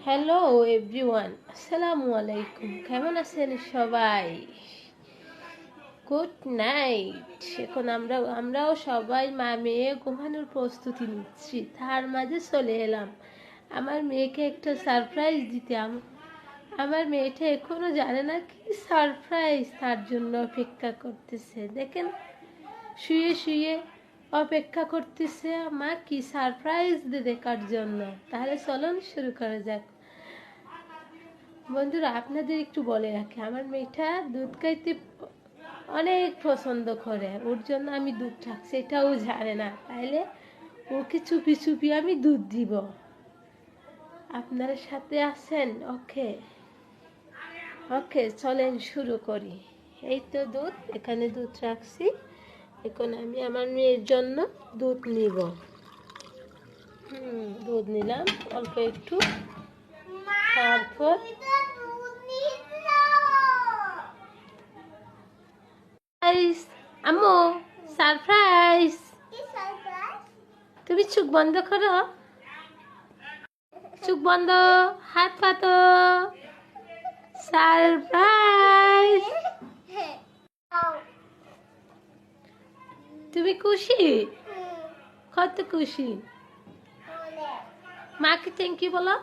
Hello everyone, আসসালামু আলাইকুম। কেমন আছেন সবাই? Good night. এখন আমরাও সবাই মা মেয়ে ঘুমানোর প্রস্তুতি নিচ্ছি। তার মাঝে চলে এলাম আমার মেয়েকে একটা সারপ্রাইজ দিতে। আমার মেয়েটা এখনো জানে না কি সারপ্রাইজ, তার জন্য অপেক্ষা করতেছে। দেখেন, শুয়ে শুয়ে অপেক্ষা করতেছে আমার কি সারপ্রাইজ দেখার জন্য। তাহলে চলুন শুরু করা যাক। বন্ধুরা, আপনাদের একটু বলে রাখি, আমার মেয়েটা দুধ খাইতে অনেক পছন্দ করে। ওর জন্য আমি দুধ রাখছি, এটাও জানে না। তাইলে ওকে চুপি চুপি আমি দুধ দিব। আপনারা সাথে আছেন? ওকে ওকে, চলেন শুরু করি। এই তো দুধ, এখানে দুধ রাখছি। এখন আমি আমার মেয়ের জন্য দুধ নিব। দুধ নিলাম অল্প একটু। তারপর আম্মু, সারপ্রাইজ। তুমি চোখ বন্ধ করো, চোখ বন্ধ, হাত পাতো। সারপ্রাইজ। তুমি খুশি? কত খুশি? মাকে থ্যাংক ইউ বলো।